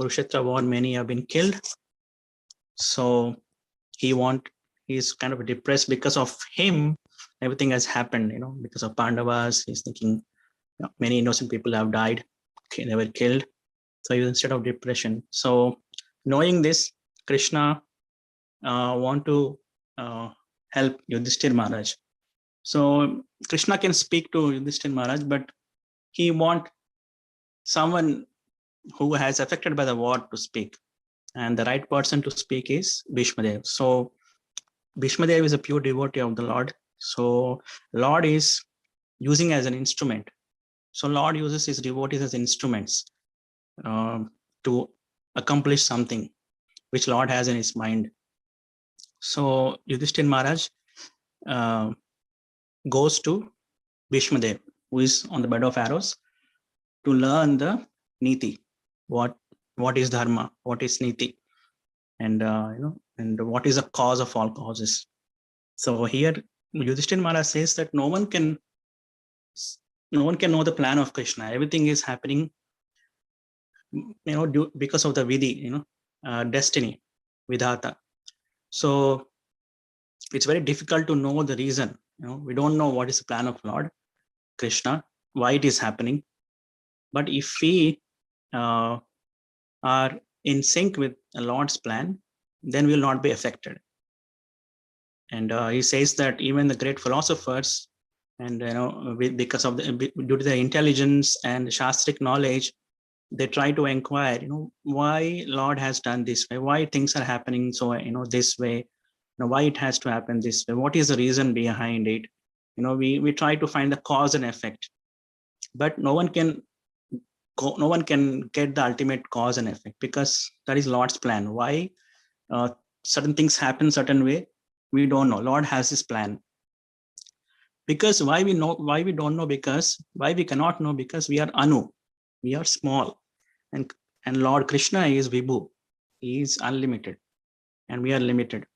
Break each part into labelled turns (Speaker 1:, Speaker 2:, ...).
Speaker 1: Kurukshetra war, many have been killed. So he's kind of depressed because of him. Everything has happened, because of Pandavas. He's thinking many innocent people have died, they were killed. So he was instead of depression. So knowing this, Krishna want to help Yudhishthir Maharaj. So Krishna can speak to Yudhishthir Maharaj, but he want someone who has affected by the war to speak. And the right person to speak is Bhishmadev. So Bhishmadev is a pure devotee of the Lord. So Lord is using as an instrument. So Lord uses his devotees as instruments to accomplish something which Lord has in his mind. So Yudhishthir Maharaj goes to Bhishmadev, who is on the bed of arrows, to learn the niti, what is dharma, what is niti, and and what is the cause of all causes. So here Yudhishthir Maharaj says that no one can know the plan of Krishna. Everything is happening, because of the vidhi, destiny, vidhata. So it's very difficult to know the reason. We don't know what is the plan of Lord Krishna, why it is happening. But if we are in sync with the Lord's plan, then we will not be affected. And he says that even the great philosophers, and because of due to their intelligence and shastric knowledge, they try to inquire, why Lord has done this way, why things are happening so this way, why it has to happen this way, what is the reason behind it. We try to find the cause and effect, but no one can get the ultimate cause and effect, because that is Lord's plan. Why certain things happen certain way, we don't know. Lord has his plan. Because why we don't know, because why we cannot know, because we are anu, we are small, and Lord Krishna is Vibhu, he is unlimited, and we are limited.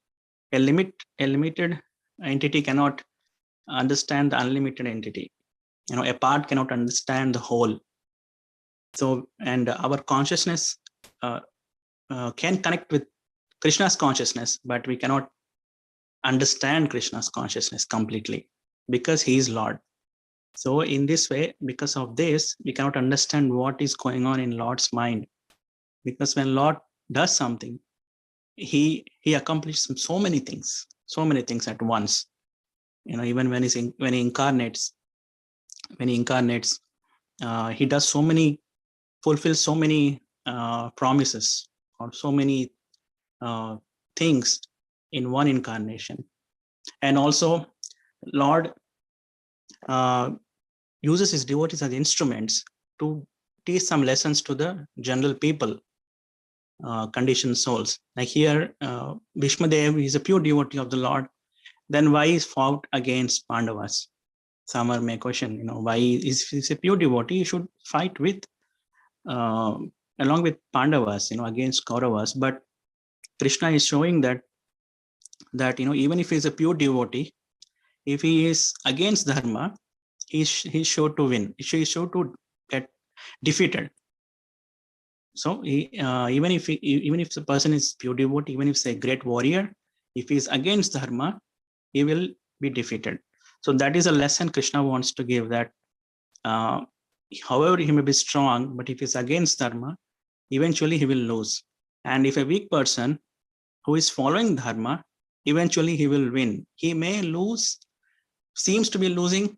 Speaker 1: A limited entity cannot understand the unlimited entity. A part cannot understand the whole. So, and our consciousness can connect with Krishna's consciousness, but we cannot understand Krishna's consciousness completely, because he is Lord. So in this way, because of this, we cannot understand what is going on in Lord's mind. Because when Lord does something, he accomplishes so many things at once. Even when he incarnates, he does fulfills so many promises, or so many things in one incarnation. And also Lord uses his devotees as instruments to teach some lessons to the general people, conditioned souls. Like here, Bhishmadev is a pure devotee of the Lord. Then why is fought against Pandavas? Some may question, why is a pure devotee? He should fight with along with Pandavas, against Kauravas. But Krishna is showing that even if he is a pure devotee, if he is against dharma, he's sure to win. He's sure to get defeated. So even if the person is pure devotee, even if he's a great warrior, if he's against dharma, he will be defeated. So that is a lesson Krishna wants to give, that however he may be strong, but if he's against dharma, eventually he will lose. And if a weak person who is following dharma, eventually he will win. He may lose, seems to be losing,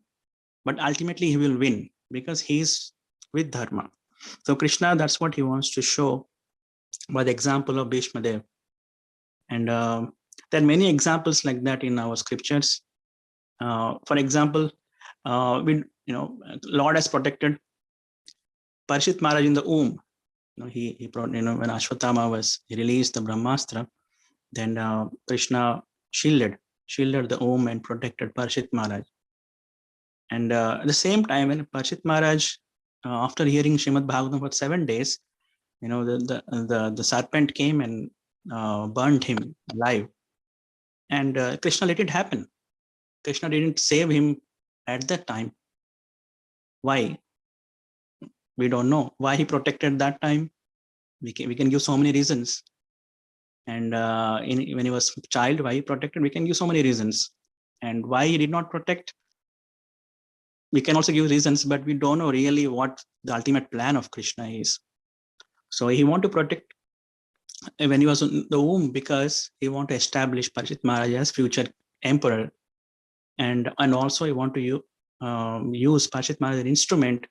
Speaker 1: but ultimately he will win, because he is with dharma. So Krishna, that's what he wants to show by the example of Bhishmadev. And there are many examples like that in our scriptures. For example, Lord has protected Parshit Maharaj in the womb. He brought, when Ashwatthama he released the Brahmastra, then Krishna shielded the womb and protected Parshit Maharaj. And at the same time, when Parshit Maharaj, after hearing Srimad Bhagavatam for 7 days, the serpent came and burned him alive. And Krishna let it happen. Krishna didn't save him at that time. Why? We don't know. Why he protected that time? We can give so many reasons. And when he was a child, why he protected, we can give so many reasons. And why he did not protect, we can also give reasons, but we don't know really what the ultimate plan of Krishna is. So he want to protect when he was in the womb because he want to establish Parikshit Maharaj as future emperor, and also he want to use Parikshit Maharaj as an instrument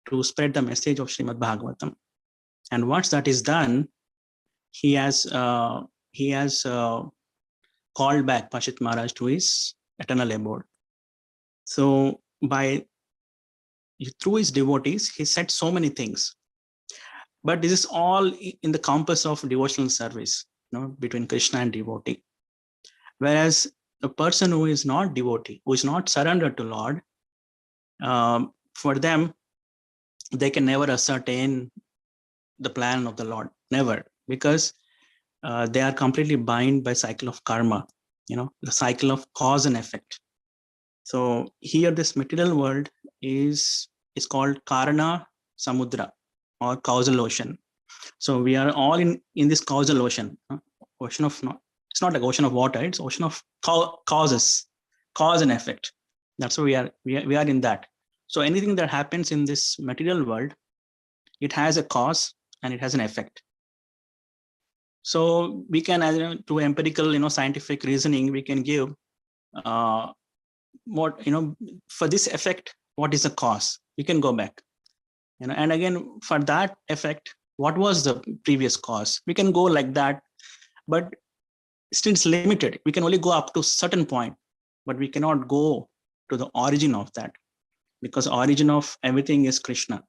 Speaker 1: to spread the message of Srimad Bhagavatam. And once that is done, he has called back Parikshit Maharaj to his eternal abode. So through his devotees, he said so many things. But this is all in the compass of devotional service, between Krishna and devotee. Whereas a person who is not devotee, who is not surrendered to Lord, for them, they can never ascertain the plan of the Lord, never, because they are completely bound by cycle of karma, the cycle of cause and effect. So here, this material world is called Karana Samudra, or causal ocean. So we are all in this causal ocean, ocean of it's not like ocean of water, it's ocean of causes, cause and effect. That's why we are in that. So anything that happens in this material world, it has a cause and it has an effect. So we can, through empirical, scientific reasoning, we can give what, for this effect, what is the cause? We can go back, and again, for that effect, what was the previous cause? We can go like that, but still it's limited. We can only go up to a certain point, but we cannot go to the origin of that, because origin of everything is Krishna.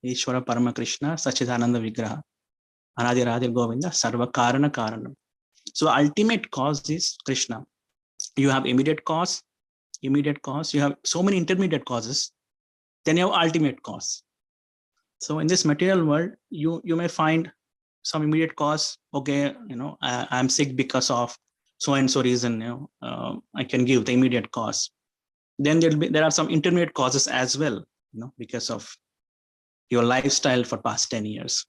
Speaker 1: Ishvara Parama Krishna, Sachidananda Vigraha, Anadi Radha Govinda, Sarva Karana Karanam. So ultimate cause is Krishna. You have immediate cause, you have so many intermediate causes, then you have ultimate cause. So in this material world, you may find some immediate cause. Okay, I'm sick because of so and so reason. I can give the immediate cause. Then there are some intermediate causes as well. Because of your lifestyle for past 10 years.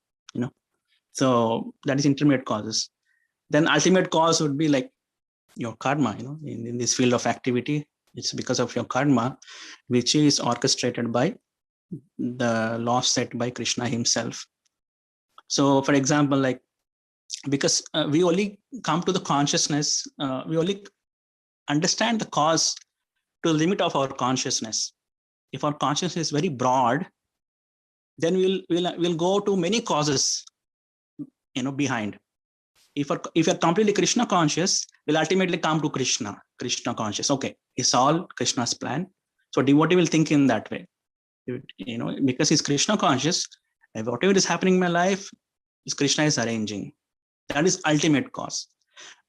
Speaker 1: So that is intermediate causes. Then ultimate cause would be like your karma. In this field of activity, it's because of your karma, which is orchestrated by the law set by Krishna himself. So for example, because we only come to the consciousness, we only understand the cause to the limit of our consciousness. If our consciousness is very broad, then we'll go to many causes, behind. If you're completely Krishna conscious, we'll ultimately come to Krishna conscious. Okay, it's all Krishna's plan. So devotee will think in that way. Because he's Krishna conscious, whatever is happening in my life, is Krishna is arranging. That is ultimate cause.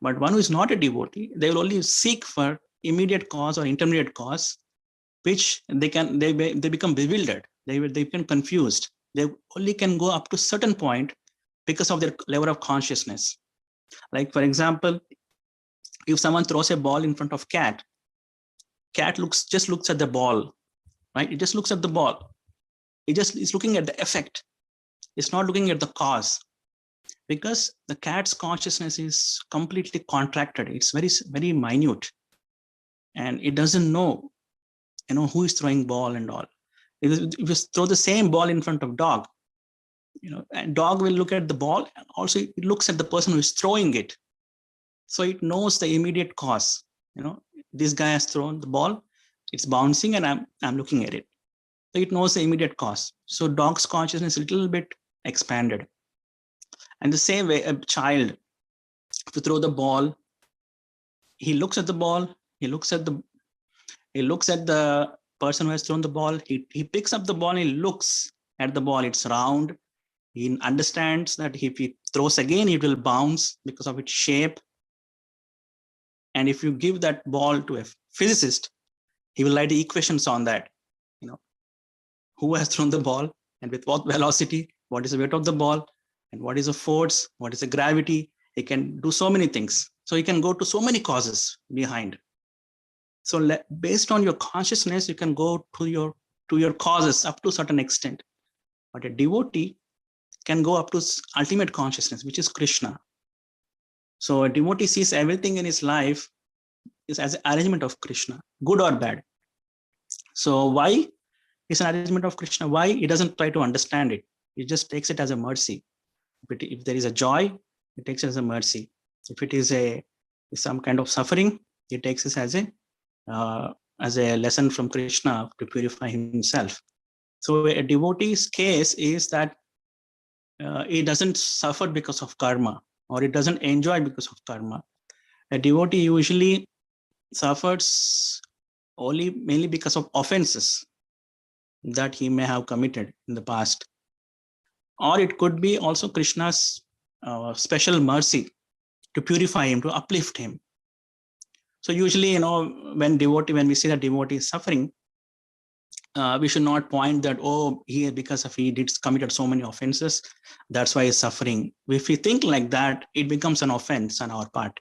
Speaker 1: But one who is not a devotee, they will only seek for immediate cause or intermediate cause, which they become bewildered. They become confused. They only can go up to a certain point because of their level of consciousness. Like for example, if someone throws a ball in front of cat just looks at the ball. Right? It just looks at the ball. It's looking at the effect. It's not looking at the cause, because the cat's consciousness is completely contracted. It's very, very minute, and it doesn't know, who is throwing ball and all. If you throw the same ball in front of dog, and dog will look at the ball. Also, it looks at the person who is throwing it. So it knows the immediate cause. This guy has thrown the ball. It's bouncing, and I'm looking at it. So it knows the immediate cause. So dog's consciousness is a little bit expanded. And the same way, a child, to throw the ball, he looks at the ball. He looks at the person who has thrown the ball. He picks up the ball. And he looks at the ball. It's round. He understands that if he throws again, it will bounce because of its shape. And if you give that ball to a physicist, he will write the equations on that. Who has thrown the ball and with what velocity, what is the weight of the ball, and what is the force, what is the gravity. He can do so many things. So he can go to so many causes behind. So based on your consciousness, you can go to your causes up to a certain extent. But a devotee, can go up to ultimate consciousness, which is Krishna. So a devotee sees everything in his life is as an arrangement of Krishna, good or bad. So why is an arrangement of Krishna? Why? He doesn't try to understand it. He just takes it as a mercy. If there is a joy, he takes it as a mercy. If it is some kind of suffering, he takes it as a lesson from Krishna to purify himself. So a devotee's case is that he doesn't suffer because of karma, or he doesn't enjoy because of karma. A devotee usually suffers only mainly because of offenses that he may have committed in the past. Or it could be also Krishna's special mercy to purify him, to uplift him. So usually, when we see that devotee is suffering, we should not point that, because he did committed so many offenses, that's why he's suffering. If we think like that, it becomes an offense on our part.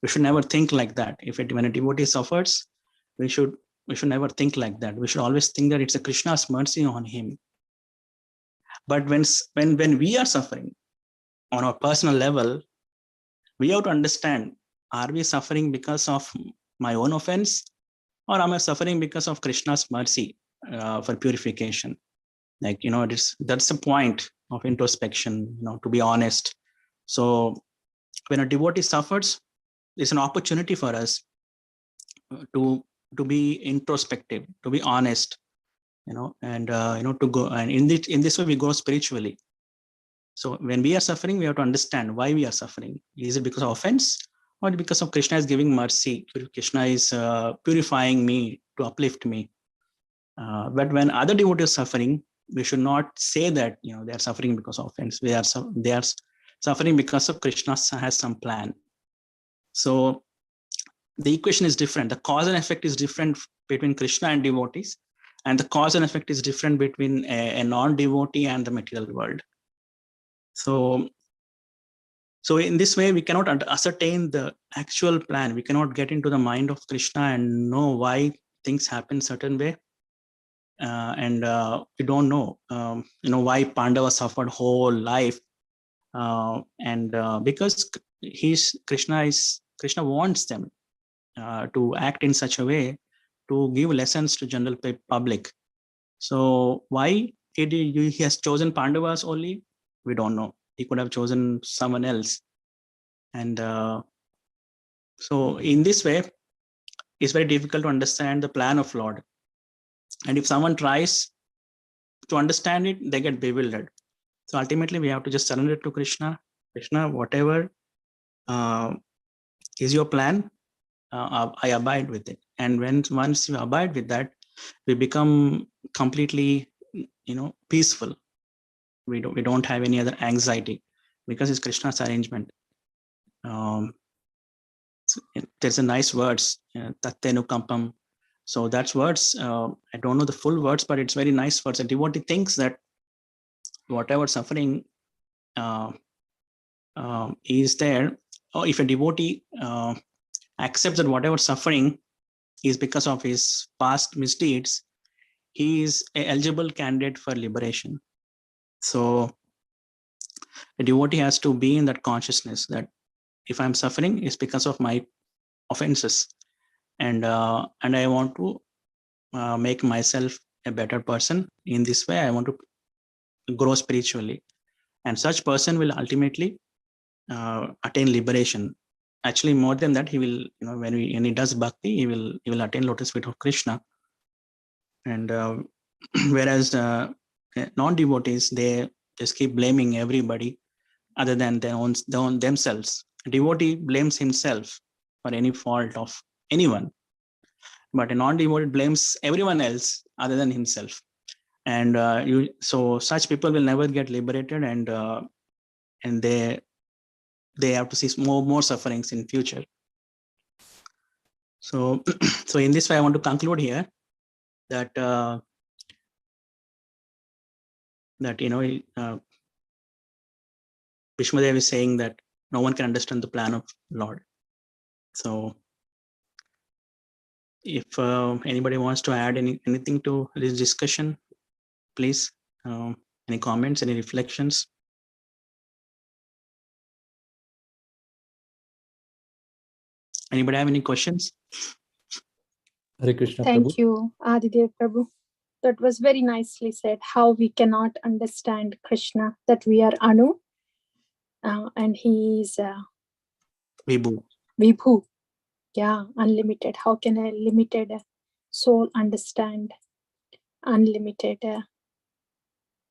Speaker 1: We should never think like that. When a devotee suffers, we should never think like that. We should always think that it's a Krishna's mercy on him. But when we are suffering on our personal level, we have to understand, are we suffering because of my own offense, or am I suffering because of Krishna's mercy for purification? That's the point of introspection, to be honest. So when a devotee suffers, it's an opportunity for us to be introspective, to be honest, and to go, and in this way we grow spiritually. So when we are suffering, we have to understand why we are suffering. Is it because of offense, or because of Krishna is giving mercy? Krishna is purifying me to uplift me. But when other devotees are suffering, we should not say that they are suffering because of offense. They are suffering because of Krishna has some plan. So the equation is different. The cause and effect is different between Krishna and devotees, and the cause and effect is different between a non-devotee and the material world. So in this way, we cannot ascertain the actual plan. We cannot get into the mind of Krishna and know why things happen certain way. And we don't know, why Pandava suffered whole life. And because Krishna wants them to act in such a way to give lessons to general public. So why he has chosen Pandavas only? We don't know. He could have chosen someone else. And so in this way, it's very difficult to understand the plan of Lord. And if someone tries to understand it, they get bewildered. So ultimately, we have to just surrender to Krishna. Krishna, whatever is your plan, I abide with it. And once you abide with that, we become completely, peaceful. We don't have any other anxiety, because it's Krishna's arrangement. There's a nice words, Tattenukampam. So that's words. I don't know the full words, but it's very nice words. A devotee thinks that whatever suffering is there, or if a devotee accepts that whatever suffering is because of his past misdeeds, he is an eligible candidate for liberation. So a devotee has to be in that consciousness that if I'm suffering, it's because of my offenses, and I want to make myself a better person. In this way, I want to grow spiritually, and such person will ultimately attain liberation. Actually, more than that, he will, when he does bhakti, he will attain lotus feet of Krishna. And whereas non-devotees, they just keep blaming everybody other than their own themselves. A devotee blames himself for any fault of anyone, but a non-devotee blames everyone else other than himself. And so such people will never get liberated, and they have to see more sufferings in future. So so in this way, I want to conclude here that Bhishmadev is saying that no one can understand the plan of Lord. So if anybody wants to add anything to this discussion, please, any comments, any reflections? Anybody have any questions?
Speaker 2: Hare Krishna,
Speaker 3: Thank
Speaker 2: Prabhu.
Speaker 3: you, Adidev Prabhu. That was very nicely said. How we cannot understand Krishna, that we are Anu, and he is
Speaker 1: Vibhu.
Speaker 3: Vibhu. Yeah, unlimited. How can a limited soul understand unlimited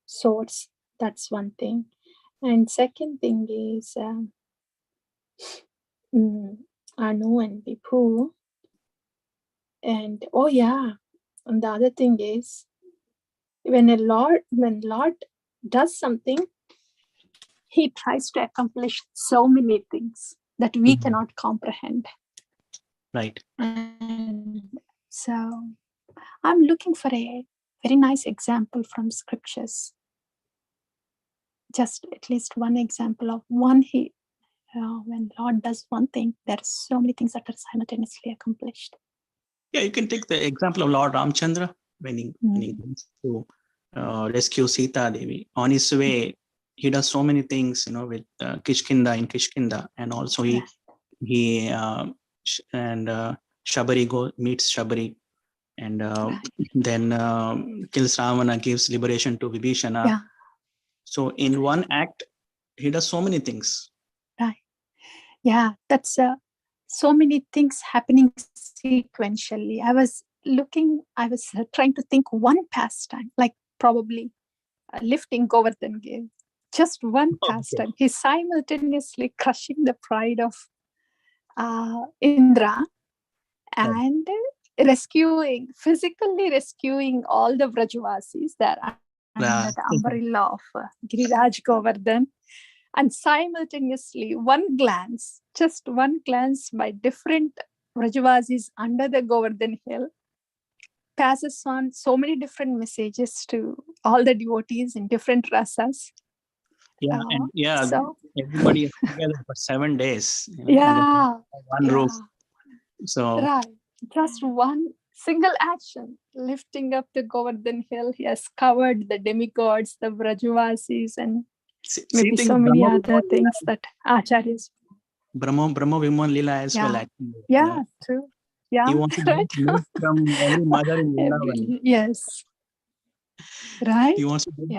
Speaker 3: source? That's one thing. And second thing is Anu and Vibhu. And oh yeah, and the other thing is when Lord does something, he tries to accomplish so many things that we cannot comprehend.
Speaker 1: Right.
Speaker 3: And so I'm looking for a very nice example from scriptures. Just at least one example of when Lord does one thing, there are so many things that are simultaneously accomplished.
Speaker 1: Yeah, you can take the example of Lord Ramchandra when he goes to rescue Sita Devi. On his way, he does so many things, with Kishkinda in Kishkinda, and also he Shabari meets Shabari, and then kills Ravana, gives liberation to Vibhishana.
Speaker 3: Yeah.
Speaker 1: So in one act, he does so many things.
Speaker 3: Right. Yeah, that's so many things happening sequentially. I was trying to think one pastime, like probably lifting Govardhan Gill. Just one pastime. He's simultaneously crushing the pride of Indra and physically rescuing all the Vrajavasis that are under the umbrella of Giriraj Govardhan. And simultaneously, just one glance by different Vrajavasis under the Govardhan hill passes on so many different messages to all the devotees in different rasas.
Speaker 1: So everybody is together for 7 days. One roof. So
Speaker 3: right, just one single action, lifting up the Govardhan hill. He has covered the demigods, the Vrajavasis, and maybe so many other things that Acharyas.
Speaker 1: Brahma Viman Lila as well. Actually,
Speaker 3: yeah, true. Yeah,
Speaker 1: he wants to drink milk from every mother in Vrindavan.
Speaker 3: Yes. Right?
Speaker 1: He wants to drink,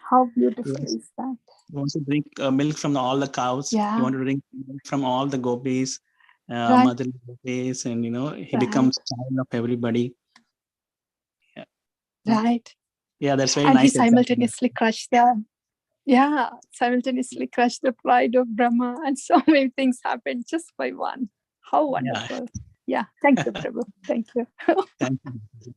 Speaker 3: How beautiful is that?
Speaker 1: He wants to drink milk from all the cows. He wants to drink milk from all the gopis, mother gopis, and he becomes child of everybody.
Speaker 3: Right.
Speaker 1: Yeah, that's very
Speaker 3: and
Speaker 1: nice.
Speaker 3: He simultaneously crushed simultaneously crushed the pride of Brahma, and so many things happened just by one. How wonderful. Yeah. Thank you, Prabhu. Thank you.
Speaker 1: Thank you.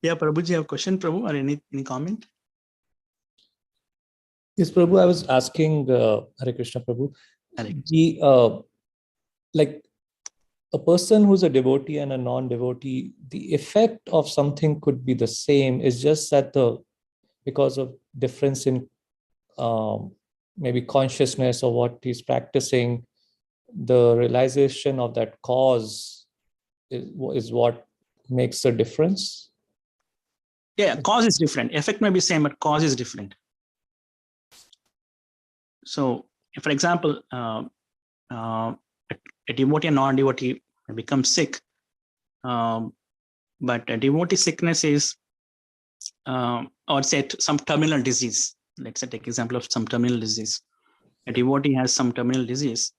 Speaker 1: Yeah, Prabhuji, you have a question, Prabhu, or any comment?
Speaker 2: Yes, Prabhu, I was asking Hare Krishna, Prabhu. Like a person who's a devotee and a non-devotee, the effect of something could be the same. It's just that because of difference in maybe consciousness or what he's practicing, the realization of that cause is what makes the difference.
Speaker 1: Yeah, cause is different. Effect may be same, but cause is different. So, for example, a devotee and non-devotee become sick, but a devotee sickness is, or say some terminal disease. Let's say take example of some terminal disease. A devotee has some terminal disease.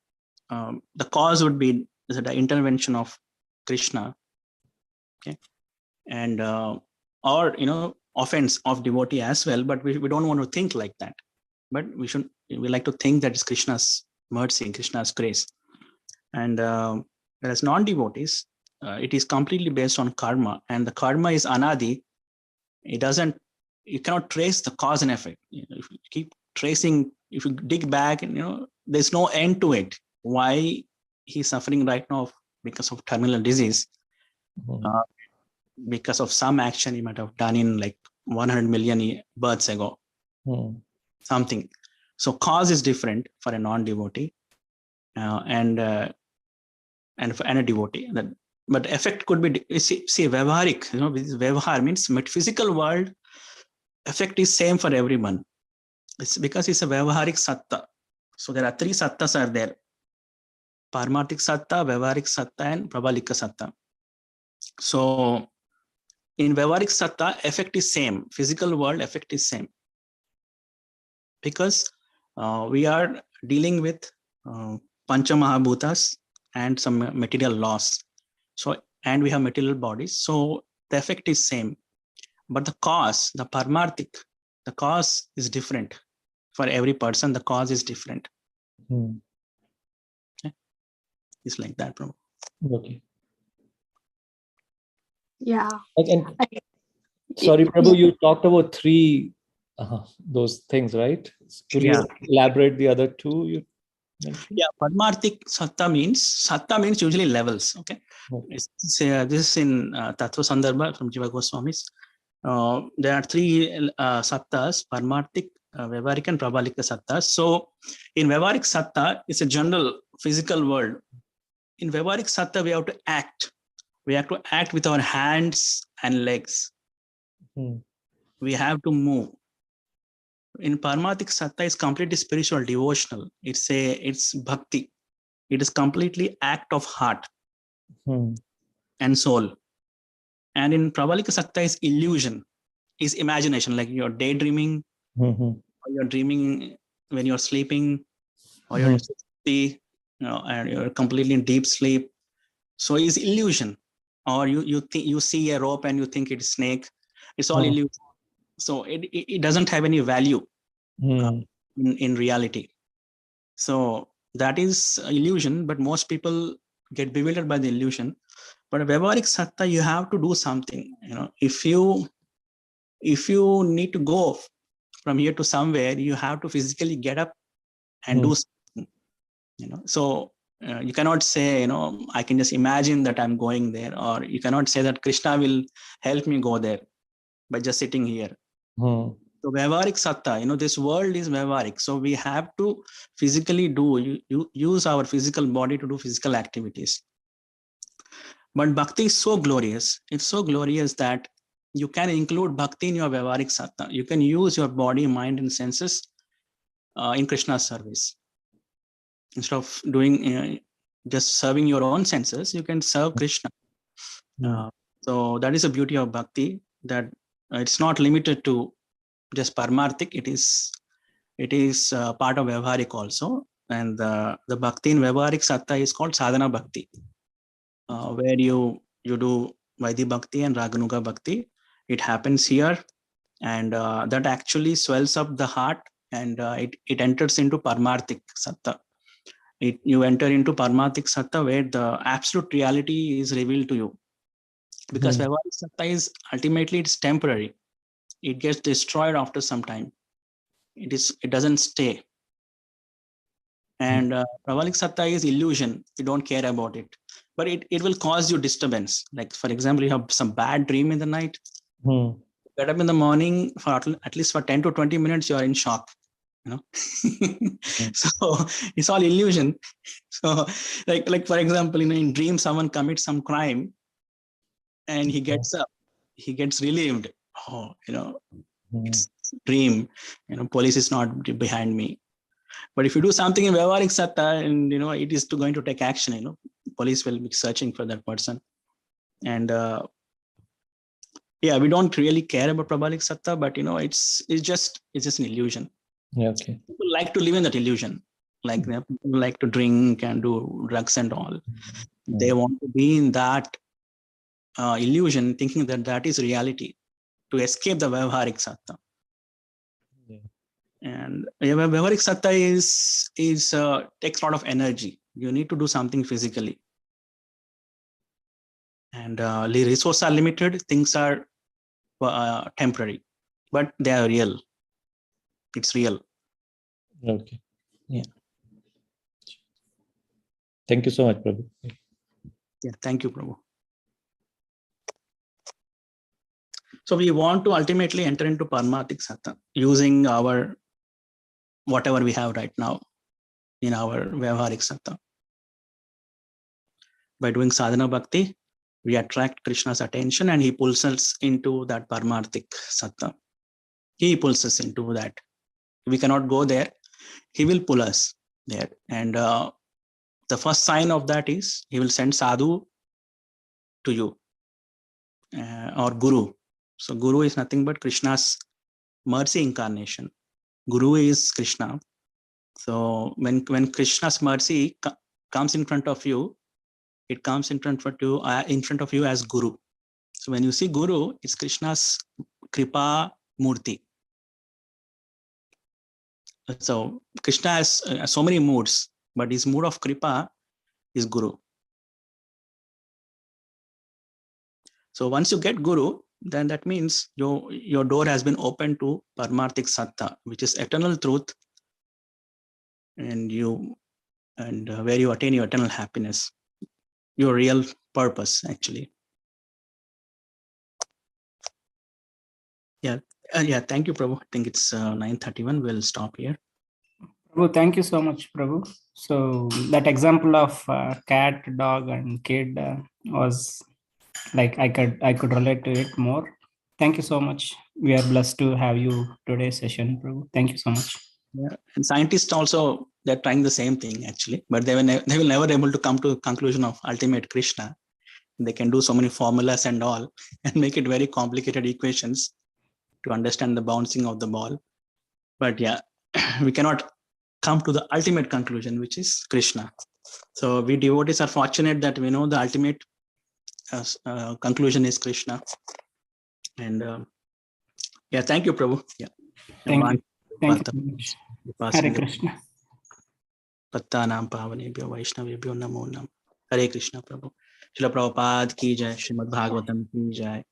Speaker 1: The cause would be the intervention of Krishna, okay, and or offense of devotee as well. But we don't want to think like that. But we like to think that it's Krishna's mercy, Krishna's grace. And whereas non-devotees, it is completely based on karma, and the karma is anadi. You cannot trace the cause and effect. If you keep tracing, if you dig back, and there's no end to it. Why he's suffering right now because of terminal disease? Because of some action he might have done in like 100 million births ago. Something. So cause is different for a non-devotee and for a devotee. But effect could be, see vyavaharik. Vyavahar means metaphysical world. Effect is same for everyone. It's because it's a vyavaharik satta. So there are three sattas are there: Paramarthik Satta, Vyavaharik Satta, and Prabalika Satta. So in Vyavaharik Satta, effect is same. Physical world effect is same. Because we are dealing with Pancha Mahabhutas and some material laws. So, and we have material bodies. So the effect is same. But the cause, the Paramarthik, the cause is different. For every person, the cause is different.
Speaker 2: Hmm.
Speaker 1: It's like that, Prabhu.
Speaker 2: Okay.
Speaker 3: Yeah.
Speaker 2: And
Speaker 3: I-
Speaker 2: sorry, Prabhu,
Speaker 3: yeah.
Speaker 2: you talked about three those things, right? Could you elaborate the other two you mentioned?
Speaker 1: Yeah, Paramarthik Satta means usually levels. Okay. This is in Tattva Sandarbha from Jiva Goswamis. There are three sattas: Paramarthik, Vyavaharik, and Prabalika sattas. So in Vyavaharik Satta, it's a general physical world. In Vyavaharik Satta, we have to act. We have to act with our hands and legs.
Speaker 2: Hmm.
Speaker 1: We have to move. In Paramarthik Satta, is completely spiritual, devotional. It's bhakti. It is completely act of heart and soul. And in Prabalika Satta is illusion, is imagination, like you're daydreaming, or you're dreaming when you're sleeping, or you're in and you're completely in deep sleep. So it's illusion. Or you see a rope and you think it's snake. It's all illusion. So it doesn't have any value in reality. So that is illusion, but most people get bewildered by the illusion. But Vyavaharik Satta, you have to do something. If you need to go from here to somewhere, you have to physically get up and do something. So you cannot say, I can just imagine that I'm going there, or you cannot say that Krishna will help me go there by just sitting here. So Vyavaharik Satta, this world is Vyavaharik. So we have to physically use our physical body to do physical activities. But Bhakti is so glorious. It's so glorious that you can include Bhakti in your Vyavaharik Satta. You can use your body, mind, and senses in Krishna's service. Instead of doing just serving your own senses, you can serve Krishna. So that is the beauty of Bhakti, that it's not limited to just Paramarthik. It is part of Vyavaharik also. And the Bhakti in Vyavaharik Satta is called Sadhana Bhakti, where you do Vaidhi Bhakti and Raganuga Bhakti. It happens here, and that actually swells up the heart, and it enters into Paramarthik Satta. You enter into Paramarthik Satta, where the absolute reality is revealed to you. Because Vyavaharik Satta is ultimately, it's temporary. It gets destroyed after some time. It doesn't stay. And Prabalika Satta is illusion. You don't care about it. But it will cause you disturbance. Like, for example, you have some bad dream in the night. Get up in the morning, for at least for 10 to 20 minutes, you are in shock. So it's all illusion. So like for example, in dream, someone commits some crime and he gets up, he gets relieved. Oh, it's dream. Police is not behind me. But if you do something in Vyavaharik Satta, and it is going to take action, police will be searching for that person. And we don't really care about Prabalika Satta, but it's just an illusion.
Speaker 2: Okay.
Speaker 1: People like to live in that illusion. Like people like to drink and do drugs and all. They want to be in that illusion, thinking that is reality, to escape the Vyavaharik Satta. And Vyavaharik Satta is takes a lot of energy. You need to do something physically. And resources are limited, things are temporary, but they are real. It's real.
Speaker 2: Okay. Yeah. Thank you so much, Prabhu.
Speaker 1: Yeah, thank you, Prabhu. So we want to ultimately enter into Paramarthik Satta using our whatever we have right now in our Vyavaharik Satta. By doing sadhana bhakti, we attract Krishna's attention and he pulls us into that Paramarthik Satta. He pulls us into that. We cannot go there. He will pull us. there. And the first sign of that is he will send sadhu to you, or guru. So guru is nothing but Krishna's mercy incarnation. Guru is Krishna. So when Krishna's mercy comes in front of you, it comes in front of you as guru. So when you see guru, it's Krishna's kripa murti. So Krishna has so many moods, but his mood of kripa is guru. So once you get guru, then that means your door has been opened to Paramarthik Satta, which is eternal truth, and where you attain your eternal happiness, your real purpose, actually. Yeah. Thank you, Prabhu. I think it's 9:31. We'll stop here.
Speaker 4: Prabhu, thank you so much, Prabhu. So that example of cat, dog, and kid was like I could relate to it more. Thank you so much. We are blessed to have you today's session, Prabhu. Thank you so much.
Speaker 1: Yeah, and scientists also, they're trying the same thing actually, but they will never able to come to a conclusion of ultimate Krishna. They can do so many formulas and all, and make it very complicated equations to understand the bouncing of the ball. But yeah, we cannot come to the ultimate conclusion, which is Krishna. So we devotees are fortunate that we know the ultimate conclusion is Krishna. And yeah, thank you, Prabhu. Yeah.
Speaker 4: Thank you. Thank you so much. Hare Krishna.
Speaker 1: Pattanam pavanebhyo vaishnavebhyo namo nam. Hare Krishna, Prabhu. Srila Prabhupada ki jai, Srimad Bhagavatam ki jai.